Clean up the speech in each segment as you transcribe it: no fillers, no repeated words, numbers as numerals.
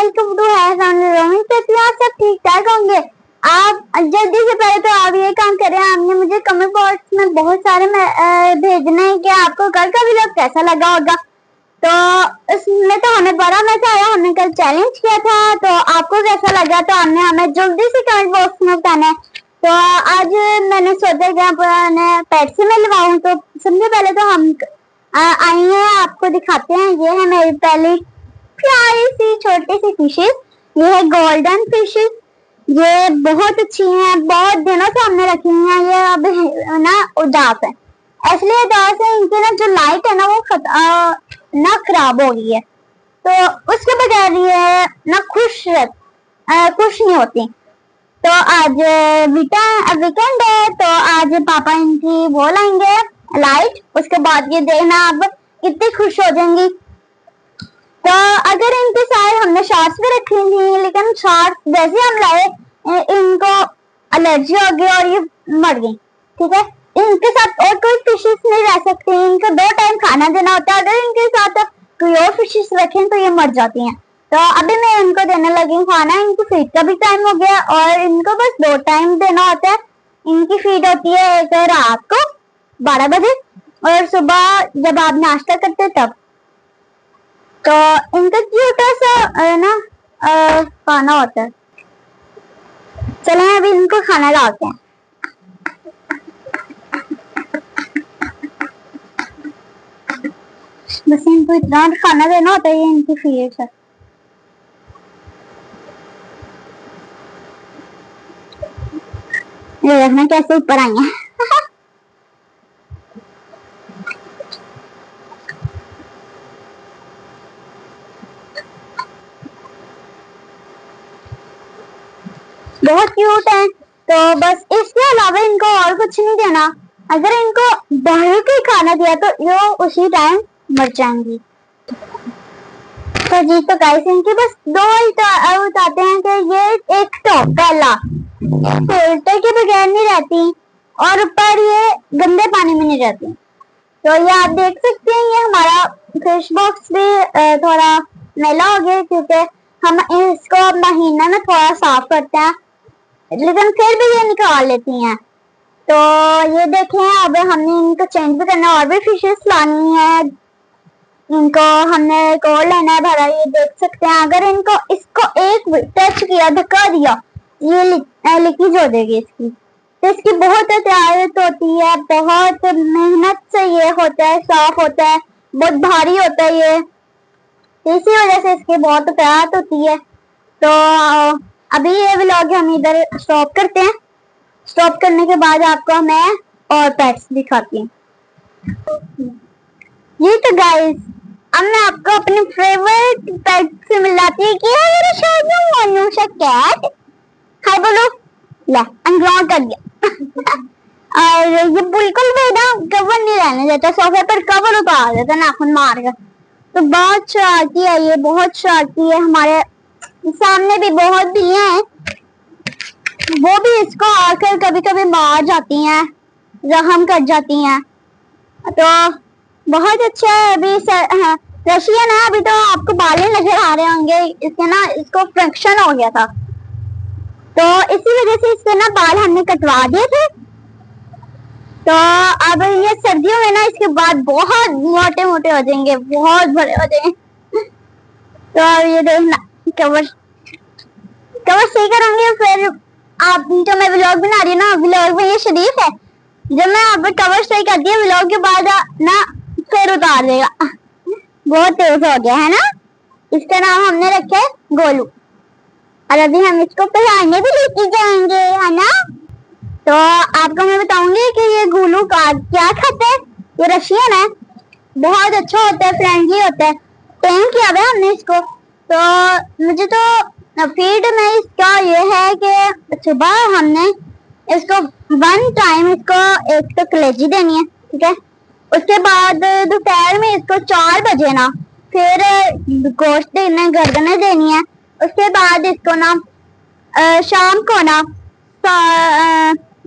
Welcome to roaming. कैसे आप सब ठीक ठाक होंगे। आप जल्दी से पहले तो आप ये काम करें, आपने मुझे कमेंट बॉक्स में बहुत सारे भेजने हैं कि आपको कल का व्लॉग कैसा लगा होगा। तो उसमें तो हमें बड़ा मजा आया, हमने कल चैलेंज किया था, तो आपको कैसा लगा तो हमने हमें जल्दी से कमेंट बॉक्स में बताना है। तो आज मैंने सोचा कि अपने पेट से मिलवाऊं, तो सबसे पहले तो हम आइए आपको दिखाते हैं। ये है मेरी पहली प्यारी सी छोटी सी फिशेस। ये है गोल्डन फिशेस, ये बहुत अच्छी हैं, बहुत दिनों से हमने रखी हुई हैं। ये अब ना उदास है, इसलिए उदास है, इनकी ना जो लाइट है ना वो ना खराब हो गई है, तो उसके बगैर ये ना खुश नहीं होती। तो आज वीकेंड है, तो आज पापा इनकी वो लाएंगे लाइट, उसके बाद ये देखना आप कितनी खुश हो जाएंगी। तो अगर इनके साथ हमने शॉर्ट्स भी रखी थी, लेकिन शॉर्ट्स जैसे हम लाए इनको एलर्जी हो गई और ये मर गई। ठीक है, इनके साथ और कोई फिशेस नहीं रह सकती, इनको 2 टाइम खाना देना होता है। अगर इनके साथ कोई और फिशेस रखें तो ये मर जाती हैं। तो अभी मैं इनको देने लगी हूँ खाना। इनकी फीड का भी टाइम हो गया और इनको बस 2 टाइम देना होता है। इनकी फीड होती है एक रात को 12 बजे और सुबह जब आप नाश्ता करते तब। तो इनका छोटा सा ना खाना होता है। चलें अभी इनको खाना डालते हैं। बस इनको इतना खाना देना होता है, ये इनकी फीड है। ये देखना कैसे ऊपर आई है। बहुत क्यूट है। तो बस इसके अलावा इनको और कुछ नहीं देना। अगर इनको बाहर का खाना दिया तो ये उसी टाइम मर जाएंगी। तो जी तो गाइस इनकी बस 2 बताते हैं कि ये एक तो पहला फिल्टर के बगैर नहीं रहती और ऊपर ये गंदे पानी में नहीं रहती। तो ये आप देख सकते हैं, ये हमारा फिश बॉक्स भी थोड़ा मैला हो गया, क्योंकि हम इसको महीना में थोड़ा साफ करते हैं, लेकिन फिर भी ये निकाल लेती हैं। तो ये देखें, अब हमने इनको चेंज भी करना है, और भी फिशेस लानी है। इनको हमने एक और लेना है भरा, ये देख सकते हैं। अगर इनको इसको एक टच किया, धक्का दिया, ये लीकेज हो जाएगी इसकी। तो इसकी बहुत एहतियात होती है, बहुत मेहनत से ये होता है, साफ होता है, बहुत भारी होता है ये, इसी वजह से इसकी बहुत एहतियात होती है। तो अभी ये व्लॉग हम इधर स्टॉप करते हैं। स्टॉप करने के बाद आपको मैं और पेट्स दिखाती हूँ। ये तो गाइस अब मैं आपको अपने फेवरेट पेट से मिलाती हूँ कि मेरे शहर में मनुष्य कैट। हाय बोलो, ले अनग्राउंड कर दिया। और ये बिल्कुल भी ना कवर नहीं रहने देता, सोफे पर कवर उतार देता नाखून मार कर। तो बहुत शरारती है ये, बहुत शरारती है। हमारे सामने भी बहुत भी हैं, वो भी इसको आकर कभी कभी मार जाती हैं, जख्म कर जाती हैं। तो बहुत अच्छा है। अभी रशियन है, अभी तो आपको बाल नजर आ रहे होंगे, इसके ना इसको फ्रैक्शन हो गया था, तो इसी वजह से इसके ना बाल हमने कटवा दिए थे। तो अब ये सर्दियों में ना इसके बाद बहुत मोटे मोटे हो जाएंगे, बहुत बड़े हो जाएंगे। तो अब ये देखना कवर सही करेंगे। फिर आप जो मैं व्लॉग बना रही हूँ ना, व्लॉग में ये शरीफ है, जब मैं अब कवर सही कर दिया व्लॉग के बाद ना फिर उतार देगा। बहुत तेज हो गया है ना। इसका नाम हमने रखा है गोलू, और अभी हम इसको पहचानने भी लेके जाएंगे, है ना। तो आपको मैं बताऊंगी कि ये गोलू का क्या खाता है। ये रशियन है, बहुत अच्छा होता है, फ्रेंडली होता है। टेम किया हुआ हमने इसको। तो मुझे तो फीड में इसका ये है कि सुबह हमने इसको 1 टाइम इसको एक तो कलेजी देनी है, ठीक है। उसके बाद दोपहर में इसको 4 बजे ना फिर गोश्त देना है, गर्दनें देनी है। उसके बाद इसको ना शाम को ना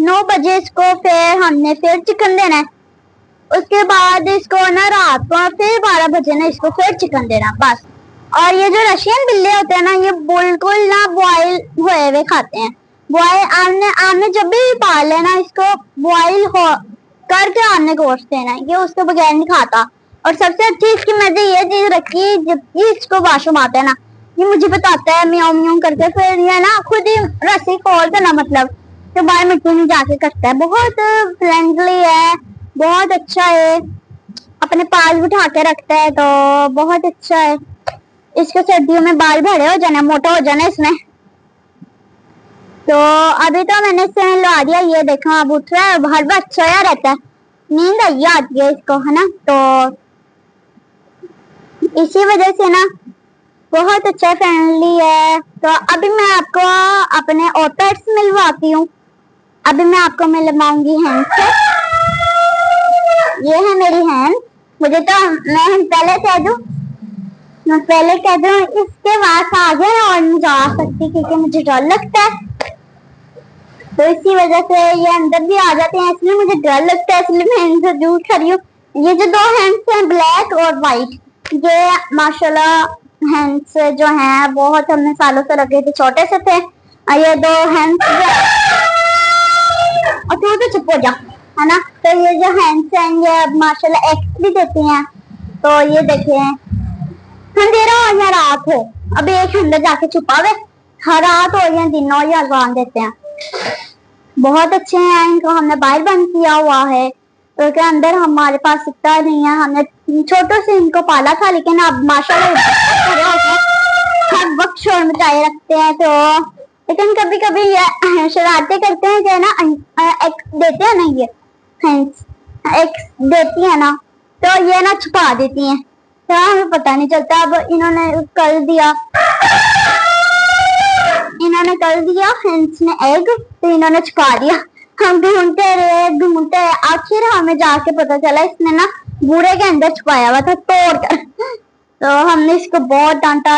9 बजे इसको फिर हमने फिर चिकन देना है। उसके बाद इसको ना रात को फिर 12 बजे ना इसको फिर चिकन देना, बस। और ये जो रशियन बिल्ली होते हैं ना, ये बिल्कुल ना बॉयल हुए हुए खाते हैं। बॉयल आपने जब भी पाले ना, इसको बॉयल हो करके आने गोश्त देना, ये उसके बगैर नहीं खाता। और सबसे अच्छी इसकी मैंने ये चीज रखी, जब इसको वाशरूम आता है ना, ये मुझे बताता है म्याऊं म्याऊं करके, फिर ये ना खुद ही रस्सी खोलता ना, मतलब तो बाहर मिट्टी में जाके करता है। बहुत फ्रेंडली है, बहुत अच्छा है, अपने पास बिठा के रखता है, तो बहुत अच्छा है। इसके सर्दियों में बाल बड़े हो जाना, मोटा हो जाना इसमें। तो अभी तो मैंने इसे नहला दिया, ये देखा अब उठ रहा है, हर बार सोया रहता है, नींद आई आती है इसको, है ना। तो इसी वजह से ना बहुत अच्छा फ्रेंडली है। तो अभी मैं आपको अपने और पेट्स मिलवाती हूँ। अभी मैं आपको मिलवाऊंगी हैंस से। ये है मेरी हैंस। मुझे तो मैं पहले कह दूं, इसके पास आ गए और नहीं जा सकती क्योंकि मुझे डर लगता है। तो इसी वजह से ये अंदर भी आ जाते हैं, इसलिए मुझे डर लगता है, इसलिए मैं इनसे दूर खड़ी हूँ। ये जो दो हैंड्स हैं, ब्लैक और वाइट, ये माशाल्लाह हैंड्स जो हैं बहुत हमने सालों से रखे थे, छोटे से थे। और ये दो हैंड्स और तो चुप हो जा, है ना। तो ये जो हैंड्स हैं ये माशाल्लाह एग्स भी देती हैं। तो ये देखिए, अंधेरा हो या रात हो, अब एक अंदर जाके छुपा हुए, हर रात हो या दिन हो या अजान देते हैं। बहुत अच्छे हैं, इनको हमने बाहर बंद किया हुआ है क्योंकि तो अंदर हमारे पास इतना नहीं है। हमने छोटों से इनको पाला था, लेकिन अब माशाल्लाह हर वक्त शोर मचाए रखते हैं। तो लेकिन कभी कभी शरारतें करते हैं, जो ना एक्स देते हैं ना, ये हैंस एक्स देती है ना, तो ये ना छुपा देती हैं, तो हमें पता नहीं चलता। अब इन्होंने कर दिया हैंस ने एग, तो इन्होंने छुपा दिया। हम ढूंढते रहे, आखिर हमें जाके पता चला इसने ना बूढ़े के अंदर छुपाया हुआ था तोड़ कर। तो हमने इसको बहुत डांटा।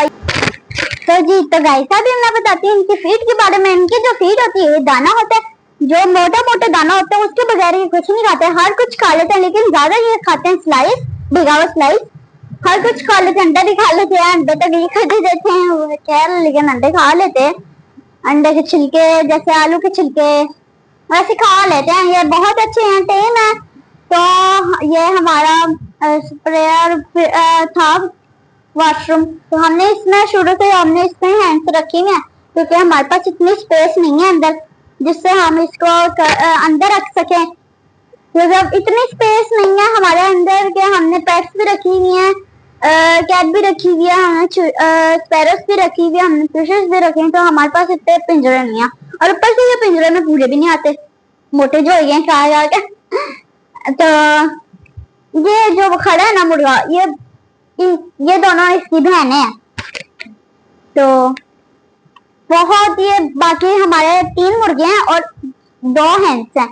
तो जी, तो गाइस अभी मैं बताती हूँ इनकी फीड के बारे में। इनकी जो फीड होती है, दाना होता है, जो मोटा मोटा दाना होता है, उसके बगैर ये कुछ नहीं खाते। हर कुछ खा लेते हैं, लेकिन ज्यादा ये खाते हैं स्लाइस, भिगा हुआ स्लाइस। हर कुछ खा लेते हैं, अंडा भी खा लेते हैं, अंडे तो नहीं खाते देते हैं खैर, लेकिन अंडे खा लेते हैं। अंडे के छिलके, जैसे आलू के छिलके, वैसे खा लेते हैं। ये बहुत अच्छे हैं, टेम है। तो ये हमारा स्प्रेयर था वॉशरूम, तो हमने इसमें शुरू से हमने इसमें हैंड्स रखी हुई हैं क्योंकि हमारे पास इतनी स्पेस नहीं है अंदर जिससे हम इसको अंदर रख सकें। तो जब इतनी स्पेस नहीं है हमारे अंदर के, हमने पेट्स भी रखी हुई हैं, कैट भी रखी हुई है, हमने स्पैरोस भी रखी हुई है, हमने फिशेस भी रखे हैं। तो हमारे पास इतने पिंजरे नहीं है, और ऊपर से ये पिंजरे में पूरे भी नहीं आते, मोटे जो हो गए खा खा के। तो ये जो खड़ा है ना मुर्गा, ये दोनों इसकी बहनें हैं। तो बहुत, ये बाकी हमारे 3 मुर्गे हैं और 2 हैंस हैं,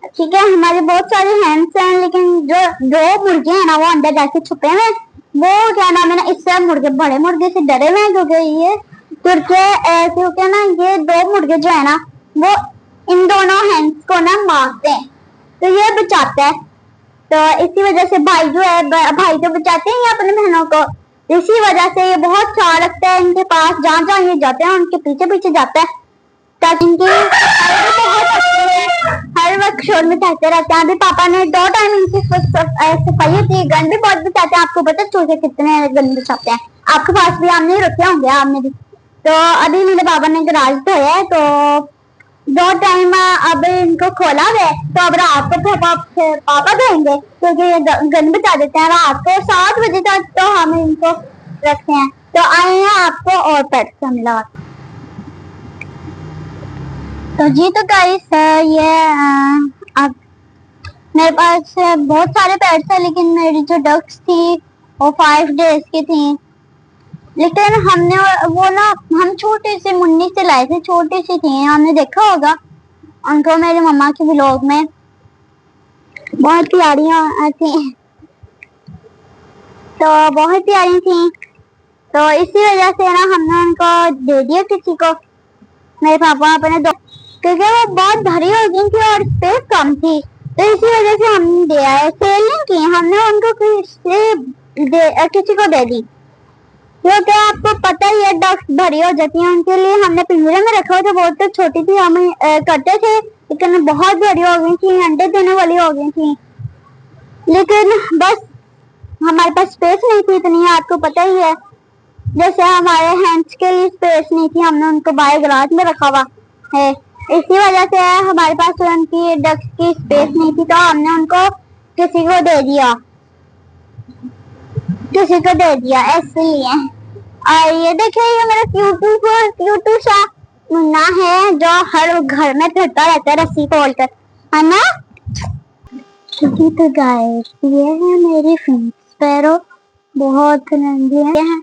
ठीक है। हमारे बहुत सारे हैंस हैं, लेकिन जो 2 मुर्गे हैं ना, वो अंदर जाके छुपे हुए। वो क्या नाम है ना, इससे मुर्गे बड़े मुर्गे से डरे हुए हैं क्योंकि ये क्योंकि ना ये 2 मुर्गे जो है ना, वो इन दोनों हैंस को ना मारते हैं, तो ये बचाता है। तो इसी वजह से भाई जो है, भाई तो बचाते हैं अपने बहनों को, इसी वजह से ये बहुत ख्याल रखता है इनके पास। जहाँ जहाँ ये जाते हैं उनके पीछे पीछे जाता है, ताकि इनकी बहुत अच्छी है, हर वक्त शोर में कहते रहते हैं। अभी पापा ने 2 टाइम इनकी सफाई होती है। गन भी बहुत बचाते हैं, आपको पता चूहे कितने गन बचाते हैं, आपके पास भी आपने रखे होंगे, आपने भी। तो अभी मेरे पापा ने गराज धोया है, तो 2 टाइम अब इनको खोला गया, तो अब रात को पापा धोएंगे क्योंकि ये गन बचा देते हैं। रात को 7 बजे तक तो हम इनको रखते हैं। तो आए हैं आपको और पेट से मिला। तो जी, तो गाइस ये अब मेरे पास बहुत सारे पेट्स हैं, लेकिन मेरी जो डक्स थी वो 5 डेज की थी। लेकिन हमने वो ना, हम छोटे से मुन्नी से लाए थे, छोटी सी थी, हमने देखा होगा उनको मेरी मम्मा के व्लॉग में, बहुत प्यारी थी। तो बहुत प्यारी थी, तो इसी वजह से ना हमने उनको दे दिया किसी को, मेरे पापा अपने दो, क्योंकि वो बहुत भारी हो गई थी और स्पेस कम थी, तो इसी वजह से हमने दिया है। सेल नहीं की, हमने उनको किसी को दे दी। क्योंकि आपको पता ही है डक्स भरी हो जाती हैं, उनके लिए हमने पिंजरे में रखा हुआ था। बहुत तो छोटी थी, हम करते थे, लेकिन बहुत भरी हो गई थी, अंडे देने वाली हो गई थी। लेकिन बस हमारे पास स्पेस नहीं थी इतनी, आपको पता ही है। जैसे हमारे हैंड्स के लिए स्पेस नहीं थी, हमने उनको बाहर गराज में रखा हुआ है। इसी वजह से हमारे पास उनकी डक्स की स्पेस नहीं थी, तो हमने उनको किसी को दे दिया, इसलिए। और ये देखिए, ये मेरा क्यूटू सा मुन्ना है जो हर घर में फिरता रहता है रस्सी खोलकर, है ना। जी तो गाइस, ये है मेरी फिंच स्पैरो, बहुत रंगी है।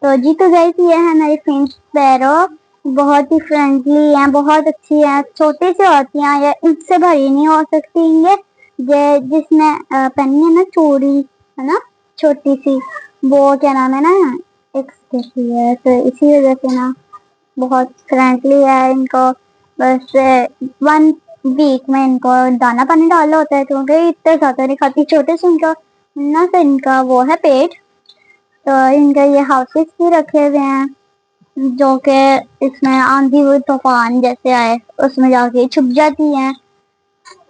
तो जी तो गाइस, ये है मेरी फिंच स्पैरो, बहुत ही फ्रेंडली है, बहुत अच्छी है, छोटी सी होती है, ये इससे भरी नहीं हो सकती। ये जिसमें पहनी है ना चूड़ी, है ना, छोटी सी, वो क्या नाम है ना, एक है। तो इसी वजह से ना बहुत फ्रेंडली है। इनको बस 1 वीक में इनको दाना पानी डालना होता है, क्योंकि इतने ज्यादा नहीं खाती, छोटे से इनका ना, तो इनका वो है पेट। तो इनके ये हाउसेस भी रखे हुए हैं, जो कि इसमें आंधी हुई तूफान जैसे आए उसमें जाके छुप जाती हैं।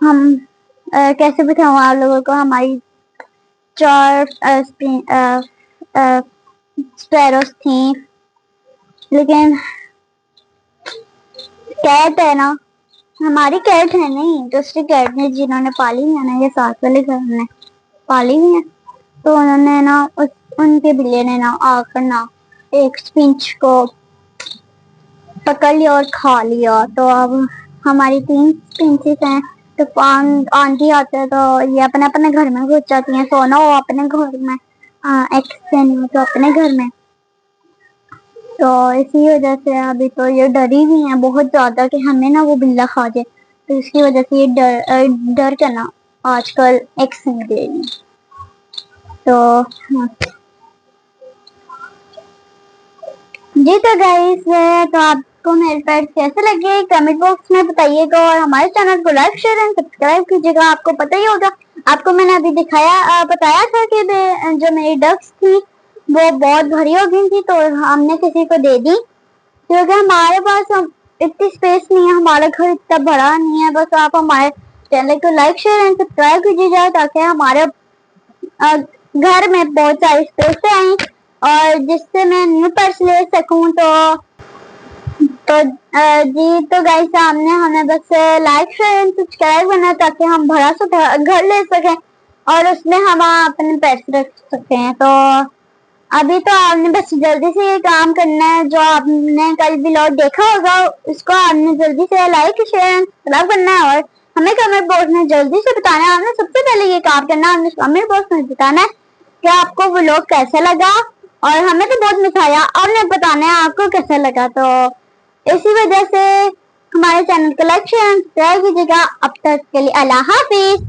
हम कैसे बताऊं आप लोगों को, हमारी 4 स्पैरोस थी, लेकिन कैट है ना, हमारी कैट है नहीं, दूसरी कैट ने जिन्होंने पाली है ना, ये साथ वाले घर में पाली हुई है। तो उन्होंने ना उनके बिल्ली ने ना आकर ना एक स्पिंच को पकड़ लिया और खा लिया। तो अब हमारी 3 स्पिंचेस हैं। तो आंटी आते हैं तो ये अपने अपने घर में घुस जाती हैं, सोना हो अपने घर में, एक्सचेंज तो अपने घर में। तो इसी वजह से अभी तो ये डरी हुई है बहुत ज्यादा कि हमें ना वो बिल्ला खा जाए, तो इसकी वजह से ये डर के ना आजकल एक्सचेंज दे रही। तो जी तो गाइस, तो आपको मेरे पेट कैसे लगे कमेंट बॉक्स में बताइएगा, और हमारे चैनल को लाइक शेयर एंड सब्सक्राइब कीजिएगा। आपको पता ही होगा, आपको मैंने अभी बताया था कि जो मेरी डक्स थी वो बहुत भरी हो गई थी, तो हमने किसी को दे दी, क्योंकि हमारे पास इतनी स्पेस नहीं है, हमारा घर इतना बड़ा नहीं है। बस आप हमारे चैनल को लाइक शेयर एंड सब्सक्राइब कीजिएगा, ताकि हमारे घर में बहुत सारी स्पेस आए और जिससे मैं न्यू पर्स ले सकूं। जी तो गाइस, सामने हमें बस लाइक शेयर एंड सब्सक्राइब करना, ताकि हम बड़ा सा घर ले सकें और उसमें हम अपने पैसे रख सकते हैं। तो अभी तो आपने बस जल्दी से ये काम करना है, जो आपने कल व्लॉग देखा होगा उसको आपने जल्दी से लाइक शेयर एंड सब्सक्राइब करना है, और हमें कमेंट बॉक्स में जल्दी से बताना है। आपने सबसे पहले ये काम करना है, हमें कमेंट बॉक्स में बताना है कि आपको व्लॉग कैसा लगा, और हमें तो बहुत मजा आया, आपने बताना है आपको कैसा लगा। तो इसी वजह से हमारे चैनल को लाइक शेयर एंड सब्सक्राइब कीजिएगा। अब तक के लिए अल्लाह हाफिज।